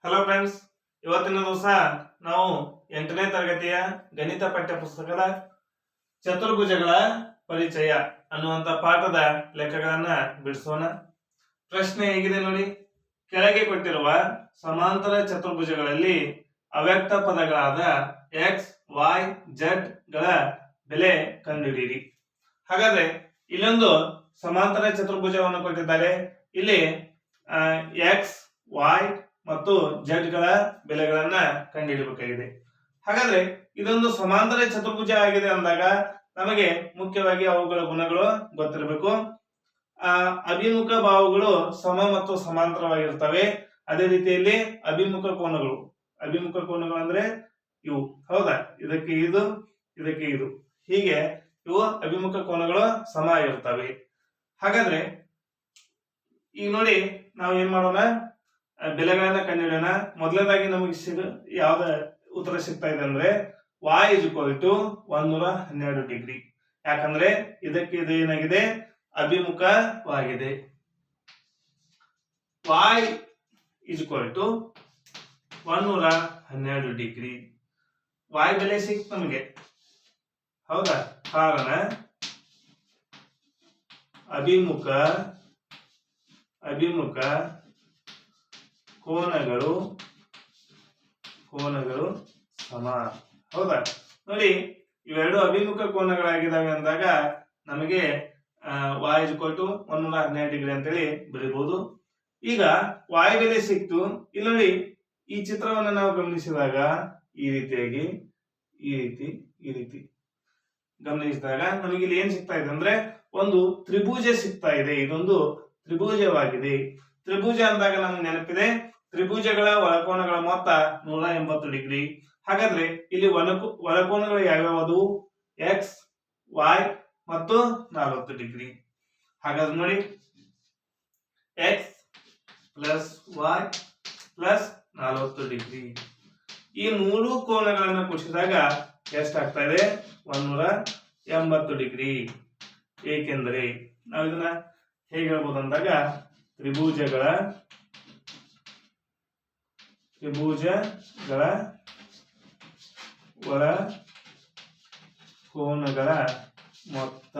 Hello friends, ಇವತ್ತಿನ ದಿವಸ ನಾವು 8ನೇ ತರಗತಿಯ ಗಣಿತ ಪಠ್ಯ ಪುಸ್ತಕದ ಚತುರ್ಭುಜಗಳ ಪರಿಚಯ ಅನ್ನುವಂತ ಪಾಠದ ಲೆಕ್ಕಗಳನ್ನ ಬಿಡಿಸೋಣ. ಪ್ರಶ್ನೆ ಹೇಗಿದೆ ನೋಡಿ. ಕೆಳಗೆ ಕೊಟ್ಟಿರುವ ಸಮಾಂತರ ಚತುರ್ಭುಜಗಳಲ್ಲಿ ಅವ್ಯಕ್ತ ಪದಗಳಾದ ಎಕ್ಸ್, ವೈ, ಝೆಡ್ ಗಳ ಬೆಲೆ ಕಂಡುಹಿಡಿಯಿರಿ. ಹಾಗಾದ್ರೆ ಇಲ್ಲೊಂದು ಸಮಾಂತರ ಚತುರ್ಭುಜವನ್ನು ಕೊಟ್ಟಿದ್ದಾರೆ. ಇಲ್ಲಿ ಎಕ್ಸ್, ವೈ ಮತ್ತು ಝೆಡ್ ಗಳ ಬೆಲೆಗಳನ್ನ ಕಂಡುಹಿಡಬೇಕಾಗಿದೆ. ಹಾಗಾದ್ರೆ ಇದೊಂದು ಸಮಾಂತರ ಚತುರ್ಭುಜ ಆಗಿದೆ ಅಂದಾಗ ನಮಗೆ ಮುಖ್ಯವಾಗಿ ಅವುಗಳ ಗುಣಗಳು ಗೊತ್ತಿರಬೇಕು. ಅಭಿಮುಖ ಬಾಹುಗಳು ಸಮ ಮತ್ತು ಸಮಾಂತರವಾಗಿರ್ತವೆ. ಅದೇ ರೀತಿಯಲ್ಲಿ ಅಭಿಮುಖ ಕೋನಗಳು ಅಂದ್ರೆ ಇವು, ಹೌದಾ? ಇದಕ್ಕೆ ಇದು, ಇದಕ್ಕೆ ಇದು, ಹೀಗೆ ಇವು ಅಭಿಮುಖ ಕೋನಗಳು ಸಮ ಆಗಿರ್ತವೆ. ಹಾಗಾದ್ರೆ ಈಗ ನೋಡಿ, ನಾವು ಏನ್ ಮಾಡೋಣ, ಬೆಲೆಗಳನ್ನ ಕಂಡುಹಿಡಿಯೋಣ. ಮೊದಲನೇದಾಗಿ ನಮಗೆ ಯಾವ್ದ ಉತ್ತರ ಸಿಗ್ತಾ ಇದೆ ಅಂದ್ರೆ y = 112 ಡಿಗ್ರಿ. ಯಾಕಂದ್ರೆ ಇದಕ್ಕೆ ಇದು ಏನಾಗಿದೆ, ಅಭಿಮುಖವಾಗಿದೆ. y = 112 degree. y ಬೆಲೆ ಸಿಕ್ತು ನಮಗೆ, ಹೌದಾ? ಕಾರಣ ಅಭಿಮುಖ ಕೋನಗಳು ಸಮ, ಹೌದಾ? ನೋಡಿ, ಇವೆರಡು ಅಭಿಮುಖ ಕೋನಗಳಾಗಿದ್ದಾವೆ ಅಂದಾಗ ನಮಗೆ y = 112 ಡಿಗ್ರಿ ಅಂತೇಳಿ ಬರೀಬಹುದು. ಈಗ y ಬೆಲೆ ಸಿಕ್ತು. ಇಲ್ಲಿ ನೋಡಿ, ಈ ಚಿತ್ರವನ್ನು ನಾವು ಗಮನಿಸಿದಾಗ ಈ ರೀತಿಯಾಗಿ ಈ ರೀತಿ ಗಮನಿಸಿದಾಗ ನಮಗೆ ಇಲ್ಲಿ ಏನ್ ಸಿಗ್ತಾ ಇದೆ ಅಂದ್ರೆ ಒಂದು ತ್ರಿಭುಜ ಸಿಗ್ತಾ ಇದೆ. ಇದೊಂದು ತ್ರಿಭುಜವಾಗಿದೆ. ತ್ರಿಭುಜ ಅಂದಾಗ ನಮ್ಗೆ ನೆನಪಿದೆ, ತ್ರಿಭುಜಗಳ ಒಳಕೋನಗಳ ಮೊತ್ತ 180 ಡಿಗ್ರಿ. ಹಾಗಾದ್ರೆ ಇಲ್ಲಿ ಒಳಕೋನಗಳು ಯಾವ್ಯಾವುದು? ಎಕ್ಸ್, ವೈ ಮತ್ತು 40 ಡಿಗ್ರಿ. ಹಾಗಾದ್ರೆ ನೋಡಿ, x plus y plus 40 degree, ಈ ಮೂರು ಕೋನಗಳನ್ನು ಕೂಡಿಸಿದಾಗ ಎಷ್ಟಾಗ್ತಾ ಇದೆ? 180 ಡಿಗ್ರಿ. ಏಕೆಂದರೆ ನಾವು ಇದನ್ನ ಹೇಗೆ ಹೇಳ್ಬೋದು ಅಂದಾಗ ತ್ರಿಭುಜಗಳ ಒಳ ಕೋನಗಳ ಮೊತ್ತ.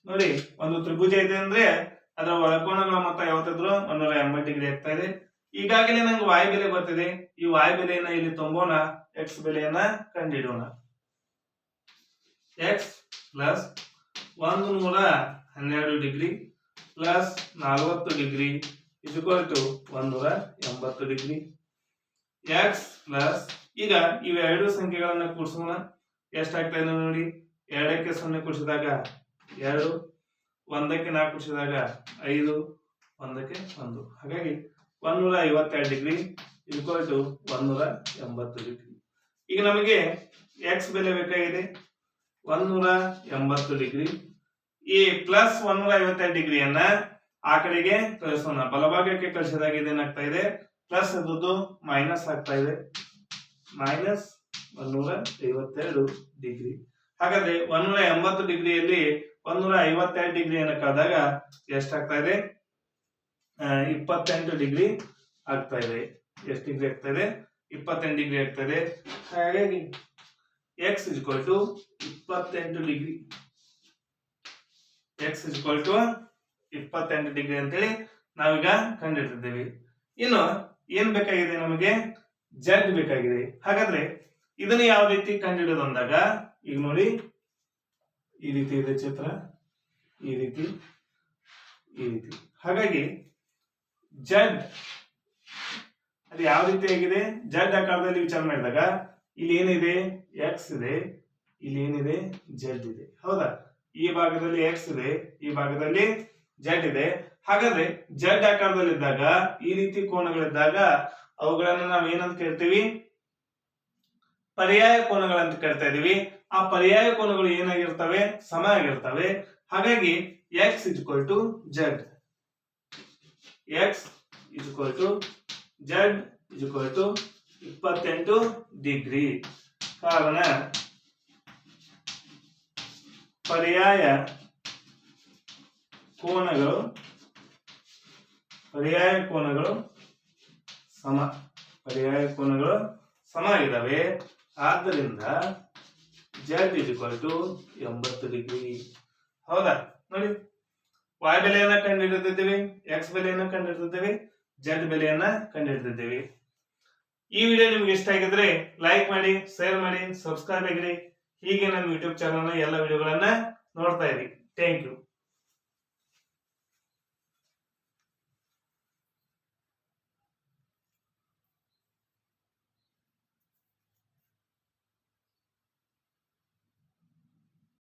ನೋಡಿ, ಒಂದು ತ್ರಿಭುಜ ಇದೆ ಅಂದ್ರೆ ಅದರ ಒಳಕೋನಗಳ ಮೊತ್ತ ಯಾವತ್ತಿದ್ರು 180 ಡಿಗ್ರಿ ಆಗ್ತಾ ಇದೆ. ಈಗಾಗಲೇ ನಂಗೆ y ಬೆಲೆ ಗೊತ್ತಿದೆ. ಈ y ಬೆಲೆಯನ್ನ ಇಲ್ಲಿ ತುಂಬೋಣ, x ಬೆಲೆಯನ್ನ ಕಂಡುಹಿಡೋಣ. x plus 112 degree plus 40 degree = 180 degree. x plus, ಈಗ ಇವೆರಡು ಸಂಖ್ಯೆಗಳನ್ನ ಕೂಡಿಸೋಣ. ಎಷ್ಟಾಗ್ತಾ ಇದೆ ನೋಡಿ, 2ಕ್ಕೆ 0 ಕೂಡಿಸಿದಾಗ 2, 1ಕ್ಕೆ 4 ಕೂಡಿಸಿದಾಗ 5, 1ಕ್ಕೆ 1. ಹಾಗಾಗಿ 152 ಡಿಗ್ರಿ = 180 ಡಿಗ್ರಿ. ಈಗ ನಮಗೆ x ಬೆಲೆ ಬೇಕಾಗಿದೆ 180 ಡಿಗ್ರಿ. ಈ ಪ್ಲಸ್ 152 ಡಿಗ್ರಿಯನ್ನ ಆ ಕಡೆಗೆ ಕಳಿಸೋಣ. ಬಲಭಾಗಕ್ಕೆ ಕಳಿಸಿದಾಗ ಇದೇನಾಗ್ತಾ ಇದೆ, ಪ್ಲಸ್ ಇದ್ದದ್ದು ಮೈನಸ್ ಆಗ್ತಾ ಇದೆ, ಮೈನಸ್ 152 ಡಿಗ್ರಿ. ಹಾಗಾದ್ರೆ 180 ಡಿಗ್ರಿಯಲ್ಲಿ 152 ಡಿಗ್ರಿಯನ್ನು ಕಳೆದಾಗ ಎಷ್ಟಾಗ್ತಾ ಇದೆ? 28 ಡಿಗ್ರಿ ಆಗ್ತಾ ಇದೆ. ಎಷ್ಟು ಡಿಗ್ರಿ ಆಗ್ತಾ ಇದೆ? 28 ಡಿಗ್ರಿ ಆಗ್ತಾ ಇದೆ. ಹಾಗಾಗಿ x = 28 ಡಿಗ್ರಿ. x = 28 ಡಿಗ್ರಿ ಅಂತೇಳಿ ನಾವೀಗ ಕಂಡುಹಿಡಿದಿದ್ದೇವೆ. ಇನ್ನು ಏನ್ ಬೇಕಾಗಿದೆ ನಮಗೆ? z ಬೇಕಾಗಿದೆ. ಹಾಗಾದ್ರೆ ಇದನ್ನು ಯಾವ ರೀತಿ ಕಂಡುಹಿಡಿಯೋದು ಅಂದಾಗ, ಈಗ ನೋಡಿ, ಈ ರೀತಿ ಇದೆ ಚಿತ್ರ, ಈ ರೀತಿ. ಹಾಗಾಗಿ z ಅದು ಯಾವ ರೀತಿ ಆಗಿದೆ? z ಆಕಾರದಲ್ಲಿ ವಿಚಾರ ಮಾಡಿದಾಗ ಇಲ್ಲಿ ಏನಿದೆ? x ಇದೆ, ಇಲ್ಲಿ ಏನಿದೆ? z ಇದೆ, ಹೌದಾ? ಈ ಭಾಗದಲ್ಲಿ x ಇದೆ, ಈ ಭಾಗದಲ್ಲಿ z ಇದೆ. ಹಾಗಾದ್ರೆ z ಆಕಾರದಲ್ಲಿದ್ದಾಗ, ಈ ರೀತಿ ಕೋನಗಳಿದ್ದಾಗ ಅವುಗಳನ್ನ ನಾವು ಏನಂತ ಕೇಳ್ತೀವಿ? ಪರ್ಯಾಯ ಕೋನಗಳಂತ ಕರಿತಾ ಇದೀವಿ. ಆ ಪರ್ಯಾಯ ಕೋನಗಳು ಏನಾಗಿರ್ತವೆ? ಸಮ ಆಗಿರ್ತವೆ. ಹಾಗಾಗಿ x = z, x = z = 28 degree. ಕಾರಣ ಪರ್ಯಾಯ ಕೋನಗಳು ಸಮ, ಪರ್ಯಾಯ ಕೋನಗಳು ಸಮ ಇದಾವೆ. ಆದ್ದರಿಂದ Z = 80 ಡಿಗ್ರಿ. ಹೌದಾ? ನೋಡಿ, y ಬೆಲೆಯನ್ನ ಕಂಡುಹಿಡಿದಿದ್ದೀವಿ, x ಬೆಲೆಯನ್ನ ಕಂಡುಹಿಡಿದಿದ್ದೀವಿ, z ಬೆಲೆಯನ್ನ ಕಂಡುಹಿಡಿದಿದ್ದೀವಿ. ಈ ವಿಡಿಯೋ ನಿಮ್ಗೆ ಇಷ್ಟ ಆಗಿದ್ರೆ ಲೈಕ್ ಮಾಡಿ, ಶೇರ್ ಮಾಡಿ, ಸಬ್ಸ್ಕ್ರೈಬ್ ಆಗಿರಿ. ಹೀಗೆ ನಮ್ಮ ಯೂಟ್ಯೂಬ್ ಚಾನಲ್ ಎಲ್ಲ ವಿಡಿಯೋಗಳನ್ನ ನೋಡ್ತಾ ಇರಿ. Thank you.